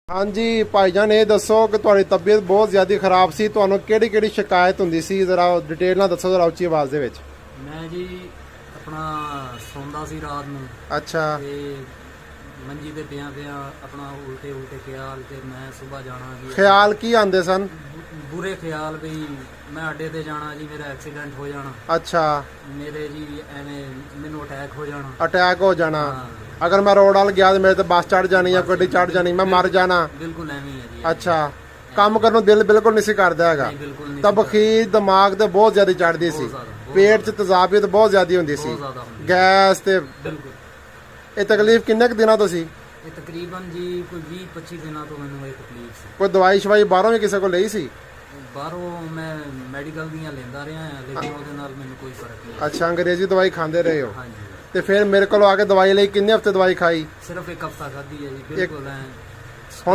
हाँ जी भाईजान, ये दसो कि तुम्हारी तबीयत बहुत ज़्यादा खराब सी। ਤੁਹਾਨੂੰ ਕਿਹੜੀ ਕਿਹੜੀ ਸ਼ਿਕਾਇਤ ਹੁੰਦੀ ਸੀ, ਜ਼ਰਾ ਡਿਟੇਲ ਨਾਲ ਦੱਸੋ, ਜ਼ਰਾ ਉੱਚੀ ਆਵਾਜ਼ ਦੇ ਵਿੱਚ। ਮੈਂ ਜੀ ਆਪਣਾ ਸੌਂਦਾ ਸੀ ਰਾਤ ਨੂੰ ਅੱਛਾ ਤੇ ਮੰਜੀ ਤੇ ਪਿਆ ਆਪਣਾ ਉਲਟੇ ਖਿਆਲ ਤੇ ਮੈਂ ਸਵੇਰ ਜਾਣਾ ਜੀ। ਖਿਆਲ ਕੀ ਆਂਦੇ ਸਨ? ਬੁਰੇ ਖਿਆਲ ਵੀ ਮੈਂ ਅੱਡੇ ਤੇ ਜਾਣਾ ਜੀ, ਮੇਰਾ ਐਕਸੀਡੈਂਟ ਹੋ ਜਾਣਾ, ਅੱਛਾ, ਮੇਰੇ ਜੀ ਐਵੇਂ ਮੈਨੂੰ ਅਟੈਕ ਹੋ ਜਾਣਾ। ਅਟੈਕ ਹੋ ਜਾਣਾ। ਹਾਂ, ਅਗਰ ਮੈਂ ਰੋਡ ਵੱਲ ਗਿਆ ਤੇ ਮੇਰੇ ਤੇ ਬੱਸ ਚੜ ਜਾਣੀ ਜਾਂ ਗੱਡੀ ਚੜ ਜਾਣੀ, ਮੈਂ ਮਰ ਜਾਣਾ। ਬਿਲਕੁਲ ਐਵੇਂ ਹੀ ਹੈ ਜੀ। ਅੱਛਾ, ਕੰਮ ਕਰਨ ਨੂੰ ਦਿਲ ਬਿਲਕੁਲ ਨਹੀਂ ਸੀ ਕਰਦਾ ਹੈਗਾ। ਨਹੀਂ, ਬਿਲਕੁਲ ਨਹੀਂ। ਤਬਖੀਰ ਦਿਮਾਗ ਤੇ ਬਹੁਤ ਜ਼ਿਆਦਾ ਚੜਦੀ ਸੀ, ਪੇਟ 'ਚ ਤੇਜ਼ਾਬੀਅਤ ਬਹੁਤ ਜ਼ਿਆਦਾ ਹੁੰਦੀ ਸੀ, ਬਹੁਤ ਜ਼ਿਆਦਾ ਹੁੰਦੀ। ਗੈਸ ਤੇ। ਬਿਲਕੁਲ। ਇਹ ਤਕਲੀਫ ਕਿੰਨੇ ਕੁ ਦਿਨਾਂ ਤੋਂ ਸੀ? ਇਹ ਤਕਰੀਬਨ ਜੀ ਕੋਈ 20-25 ਦਿਨਾਂ ਤੋਂ ਮੈਨੂੰ ਇਹ ਤਕਲੀਫ ਸੀ। ਕੋਈ ਦਵਾਈ ਸ਼ਵਾਈ ਬਾਹਰੋਂ ਵੀ ਕਿਸੇ ਕੋਲ ਲਈ ਸੀ? ਬਾਹਰੋਂ ਮੈਂ ਮੈਡੀਕਲ ਦੀਆਂ ਲੈਂਦਾ ਰਿਹਾ ਹਾਂ, ਲੇਕਿਨ ਉਹਦੇ ਨਾਲ ਮੈਨੂੰ ਕੋਈ ਫਰਕ ਨਹੀਂ। ਅੱਛਾ, ਅੰਗਰੇਜ਼ੀ ਦਵਾਈ ਖਾਂਦੇ ਰਹੇ ਹੋ? ਹਾਂਜੀ। ਤੇ ਫਿਰ ਮੇਰੇ ਕੋਲ ਆ ਕੇ ਦਵਾਈ ਲਈ ਕਿੰਨੇ ਹਫ਼ਤੇ ਦਵਾਈ ਖਾਈ? ਸਿਰਫ ਇੱਕ ਹਫਤਾ ਖਾਧੀ ਹੈ ਜੀ, ਬਿਲਕੁਲ ਐ